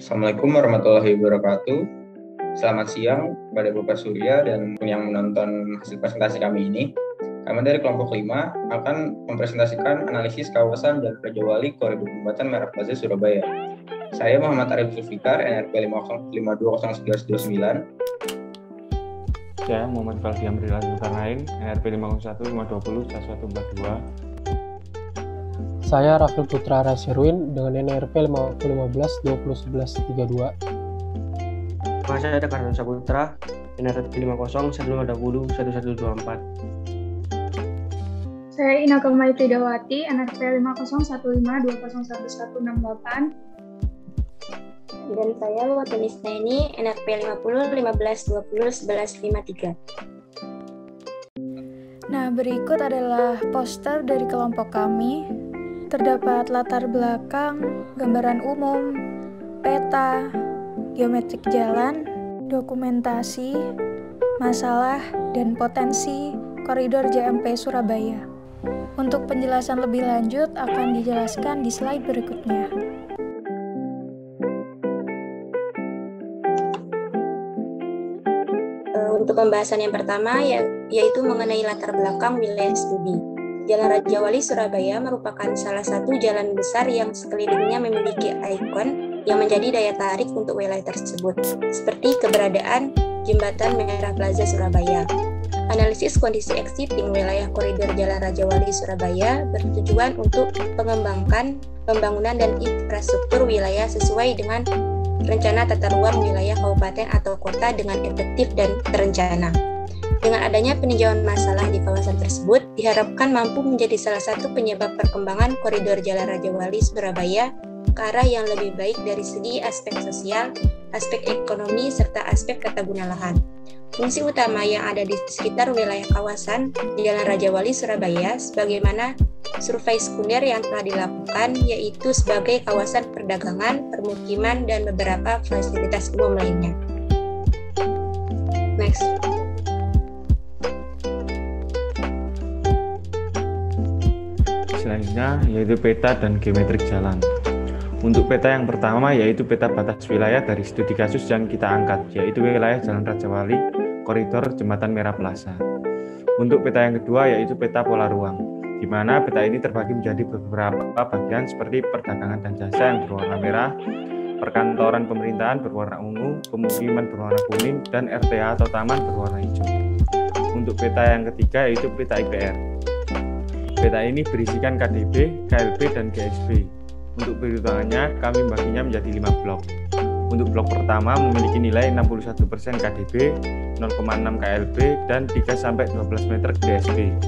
Assalamualaikum warahmatullahi wabarakatuh. Selamat siang kepada Bapak Surya dan yang menonton hasil presentasi kami ini. Kami dari kelompok 5 akan mempresentasikan analisis kawasan Jalan Raja Wali Koridor Jembatan Merah Plaza Surabaya. Saya Muhammad Arif Zulfikar, NRP 505201129. Saya Muhammad Faldi Amrila Zulkarnain, NRP 501520142. Saya Rafil Putra Rasirwin dengan NRP 515201132. Saya Dekarnan Saputra, NRP 501520124. Saya Inaka Maitri Dawati, NRP 50152011168. Dan saya Watanis Naini, NRP 5015201153. Nah, berikut adalah poster dari kelompok kami. Terdapat latar belakang, gambaran umum, peta, geometrik jalan, dokumentasi, masalah, dan potensi koridor JMP Surabaya. Untuk penjelasan lebih lanjut akan dijelaskan di slide berikutnya. Untuk pembahasan yang pertama yaitu mengenai latar belakang wilayah studi. Jalan Raja Wali Surabaya merupakan salah satu jalan besar yang sekelilingnya memiliki ikon yang menjadi daya tarik untuk wilayah tersebut, seperti keberadaan Jembatan Merah Plaza Surabaya. Analisis kondisi existing wilayah koridor Jalan Raja Wali Surabaya bertujuan untuk mengembangkan pembangunan dan infrastruktur wilayah sesuai dengan rencana tata ruang wilayah kabupaten atau kota dengan efektif dan terencana. Dengan adanya peninjauan masalah di kawasan tersebut, diharapkan mampu menjadi salah satu penyebab perkembangan koridor Jalan Raja Wali Surabaya ke arah yang lebih baik dari segi aspek sosial, aspek ekonomi, serta aspek tata guna lahan. Fungsi utama yang ada di sekitar wilayah kawasan Jalan Raja Wali Surabaya sebagaimana survei sekunder yang telah dilakukan, yaitu sebagai kawasan perdagangan, permukiman, dan beberapa fasilitas umum lainnya. Next. Selanjutnya yaitu peta dan geometrik jalan. Untuk peta yang pertama yaitu peta batas wilayah dari studi kasus yang kita angkat, yaitu wilayah Jalan Raja Wali, koridor Jembatan Merah Plaza. Untuk peta yang kedua yaitu peta pola ruang, di mana peta ini terbagi menjadi beberapa bagian seperti perdagangan dan jasa yang berwarna merah, perkantoran pemerintahan berwarna ungu, pemukiman berwarna kuning, dan RTA atau taman berwarna hijau. Untuk peta yang ketiga yaitu peta IPR. Peta ini berisikan KDB, KLB, dan GSB. Untuk perhitungannya, kami membaginya menjadi 5 blok. Untuk blok pertama memiliki nilai 61% KDB, 0,6 KLB, dan 3-12 meter GSB.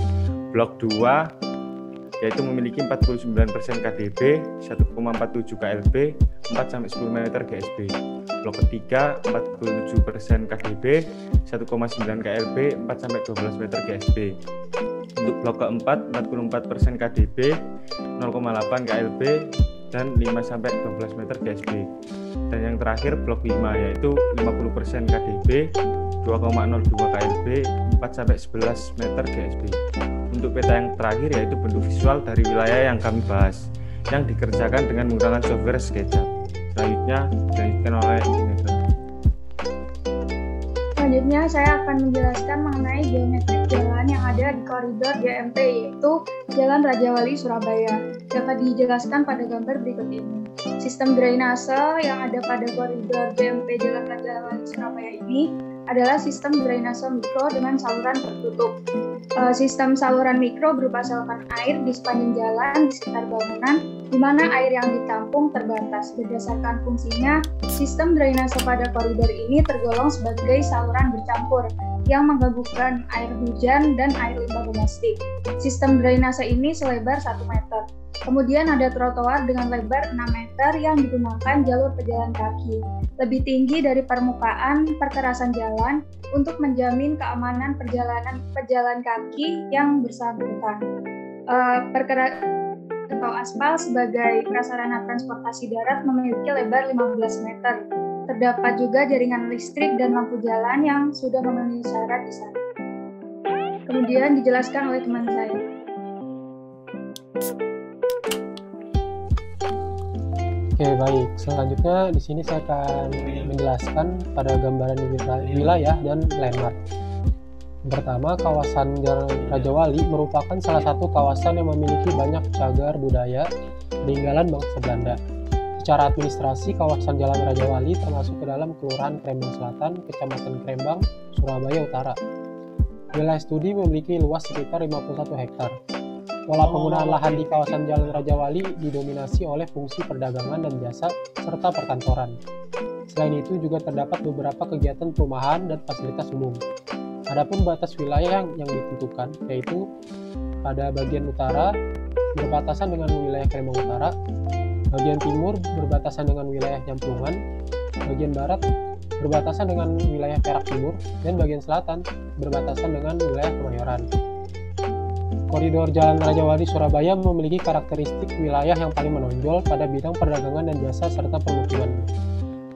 Blok 2 yaitu memiliki 49% KDB, 1,47 KLB, 4-10 meter GSB. Blok ketiga 47% KDB, 1,9 KLB, 4-12 meter GSB. Untuk blok keempat 44% KDB, 0,8 KLB, dan 5-12 meter GSB. Dan yang terakhir blok 5 yaitu 50% KDB, 2,02 KLB, 4-11 meter GSB. Untuk peta yang terakhir yaitu bentuk visual dari wilayah yang kami bahas, yang dikerjakan dengan menggunakan software SketchUp. Selanjutnya dilanjutkan oleh Ineka. Selanjutnya saya akan menjelaskan mengenai geometrik jalan yang ada di koridor JMP, yaitu Jalan Raja Wali Surabaya. Dapat dijelaskan pada gambar berikut ini. Sistem drainase yang ada pada koridor JMP Jalan Raja Wali Surabaya ini adalah sistem drainase mikro dengan saluran tertutup. Sistem saluran mikro berupa saluran air di sepanjang jalan di sekitar bangunan, di mana air yang ditampung terbatas. Berdasarkan fungsinya, sistem drainase pada koridor ini tergolong sebagai saluran bercampur yang menggabungkan air hujan dan air limbah domestik. Sistem drainase ini selebar 1 meter. Kemudian ada trotoar dengan lebar 6 meter yang digunakan jalur pejalan kaki. Lebih tinggi dari permukaan perkerasan jalan untuk menjamin keamanan perjalanan pejalan kaki yang bersangkutan. Atau aspal sebagai prasarana transportasi darat memiliki lebar 15 meter. Terdapat juga jaringan listrik dan lampu jalan yang sudah memenuhi syarat di sana. Kemudian dijelaskan oleh teman saya. Oke, baik. Selanjutnya di sini saya akan menjelaskan pada gambaran wilayah dan landmark. Yang pertama, kawasan Jalan Raja Wali merupakan salah satu kawasan yang memiliki banyak cagar budaya peninggalan bangsa Belanda. Secara administrasi, kawasan Jalan Raja Wali termasuk ke dalam Kelurahan Krembang Selatan, Kecamatan Krembang, Surabaya Utara. Wilayah studi memiliki luas sekitar 51 hektar. Pola penggunaan lahan di kawasan Jalan Raja Wali didominasi oleh fungsi perdagangan dan jasa serta perkantoran. Selain itu juga terdapat beberapa kegiatan perumahan dan fasilitas umum. Adapun batas wilayah yang ditentukan yaitu pada bagian utara berbatasan dengan wilayah Krembang Utara, bagian timur berbatasan dengan wilayah Nyamplungan, bagian barat berbatasan dengan wilayah Perak Timur, dan bagian selatan berbatasan dengan wilayah Kemayoran. Koridor Jalan Raja Wali Surabaya memiliki karakteristik wilayah yang paling menonjol pada bidang perdagangan dan jasa serta permukiman.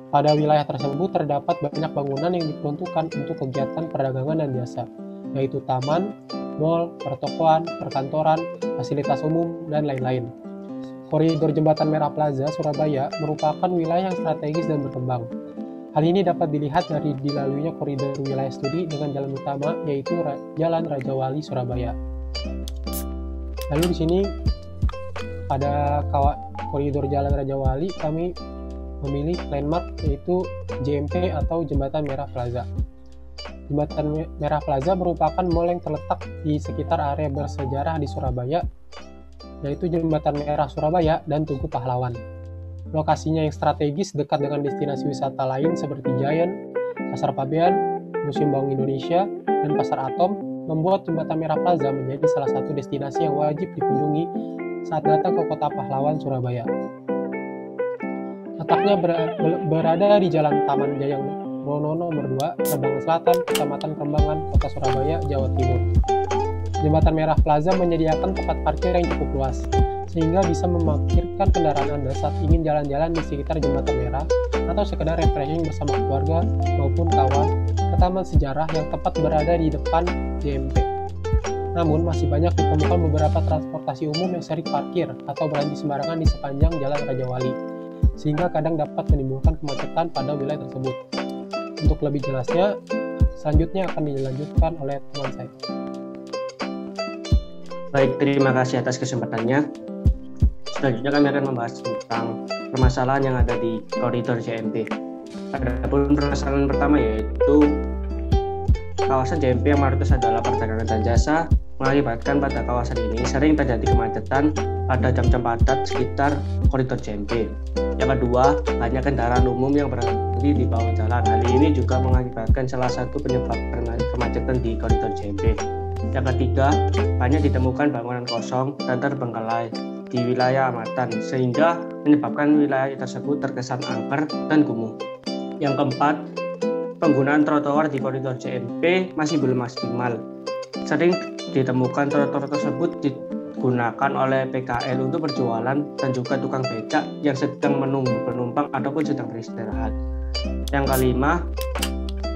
Pada wilayah tersebut terdapat banyak bangunan yang diperuntukkan untuk kegiatan perdagangan dan jasa, yaitu taman, mal, pertokoan, perkantoran, fasilitas umum, dan lain-lain. Koridor Jembatan Merah Plaza Surabaya merupakan wilayah yang strategis dan berkembang. Hal ini dapat dilihat dari dilaluinya koridor wilayah studi dengan jalan utama, yaitu Jalan Raja Wali Surabaya. Lalu di sini pada koridor Jalan Raja Wali kami memilih landmark yaitu JMP atau Jembatan Merah Plaza. Jembatan Merah Plaza merupakan mal yang terletak di sekitar area bersejarah di Surabaya, yaitu Jembatan Merah Surabaya dan Tugu Pahlawan. Lokasinya yang strategis dekat dengan destinasi wisata lain seperti Giant, Pasar Pabean, Museum Bank Indonesia, dan Pasar Atom membuat Jembatan Merah Plaza menjadi salah satu destinasi yang wajib dikunjungi saat datang ke Kota Pahlawan, Surabaya. Letaknya berada di Jalan Taman Jayang Rono nomor 2, Krembang Selatan, Kecamatan Krembangan, Kota Surabaya, Jawa Timur. Jembatan Merah Plaza menyediakan tempat parkir yang cukup luas, sehingga bisa memarkirkan kendaraan Anda saat ingin jalan-jalan di sekitar Jembatan Merah atau sekedar refreshing bersama keluarga maupun kawan ke taman sejarah yang tepat berada di depan JMP. Namun, masih banyak ditemukan beberapa transportasi umum yang sering parkir atau berhenti sembarangan di sepanjang Jalan Raja Wali, sehingga kadang dapat menimbulkan kemacetan pada wilayah tersebut. Untuk lebih jelasnya, selanjutnya akan dilanjutkan oleh teman saya. Baik, terima kasih atas kesempatannya. Selanjutnya kami akan membahas tentang permasalahan yang ada di koridor JMP. Adapun permasalahan pertama yaitu kawasan JMP yang mayoritas adalah perdagangan dan jasa, mengakibatkan pada kawasan ini sering terjadi kemacetan pada jam-jam padat sekitar koridor JMP. Yang kedua, banyak kendaraan umum yang berhenti di bawah jalan. Hal ini juga mengakibatkan salah satu penyebab kemacetan di koridor JMP. Yang ketiga, banyak ditemukan bangunan kosong dan terbengkalai di wilayah amatan, sehingga menyebabkan wilayah tersebut terkesan angker dan kumuh. Yang keempat, penggunaan trotoar di koridor JMP masih belum maksimal. Sering ditemukan trotoar tersebut digunakan oleh PKL untuk berjualan dan juga tukang becak yang sedang menunggu penumpang ataupun sedang beristirahat. Yang kelima,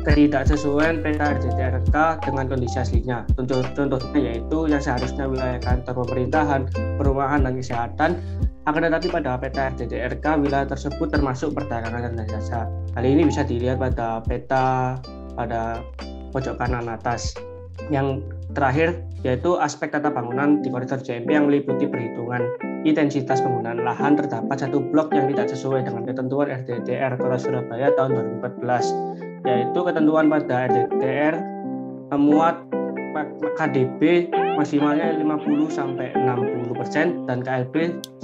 ketidaksesuaian peta RJTRK dengan kondisi aslinya. Contohnya yaitu yang seharusnya wilayah kantor pemerintahan, perumahan, dan kesehatan, akan tetapi pada peta RJTRK wilayah tersebut termasuk perdagangan dan jasa. Hal ini bisa dilihat pada peta pada pojok kanan atas. Yang terakhir yaitu aspek tata bangunan di koridor JMP yang meliputi perhitungan intensitas penggunaan lahan. Terdapat satu blok yang tidak sesuai dengan ketentuan RDTR Kota Surabaya tahun 2014, yaitu ketentuan pada RDTR memuat KDB maksimalnya 50-60% dan KLB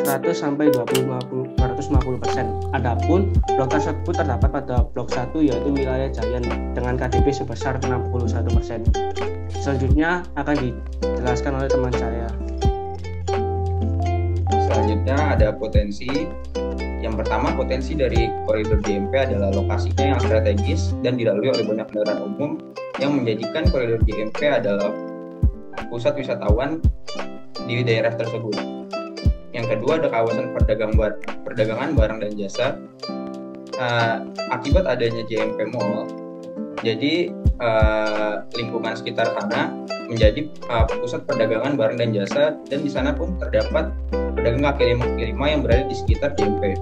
100-250%. Adapun blok tersebut terdapat pada blok 1 yaitu wilayah Giant dengan KDB sebesar 61%. Selanjutnya akan dijelaskan oleh teman saya. Selanjutnya ada potensi. Yang pertama, potensi dari koridor JMP adalah lokasinya yang strategis dan dilalui oleh banyak kendaraan umum yang menjadikan koridor JMP adalah pusat wisatawan di daerah tersebut. Yang kedua, ada kawasan perdagangan barang dan jasa. Akibat adanya JMP Mall, jadi lingkungan sekitar sana menjadi pusat perdagangan barang dan jasa, dan di sana pun terdapat pedagang kaki lima yang berada di sekitar JMP.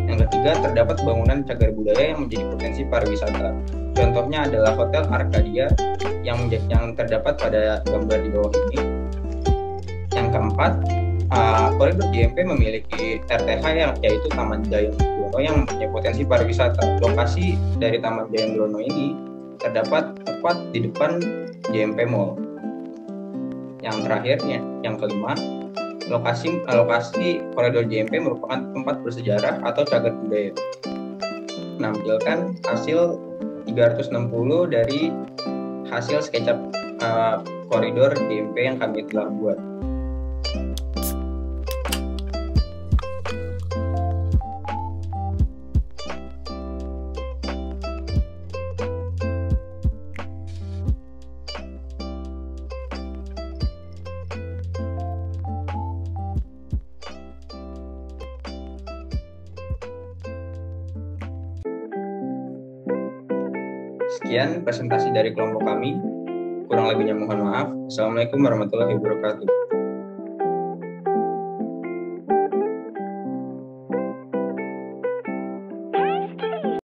Yang Yang ketiga, terdapat bangunan cagar budaya yang menjadi potensi pariwisata. Contohnya adalah Hotel Arcadia yang terdapat pada gambar di bawah ini. Yang keempat, koridor JMP memiliki RTH yaitu Taman Jayabrono yang mempunyai potensi pariwisata. Lokasi dari Taman Jayabrono ini terdapat tepat di depan JMP Mall. Yang terakhirnya, yang kelima, lokasi koridor JMP merupakan tempat bersejarah atau cagar budaya. Menampilkan hasil 360 dari hasil SketchUp koridor JMP yang kami telah buat. Sekian presentasi dari kelompok kami. Kurang lebihnya mohon maaf. Assalamualaikum warahmatullahi wabarakatuh.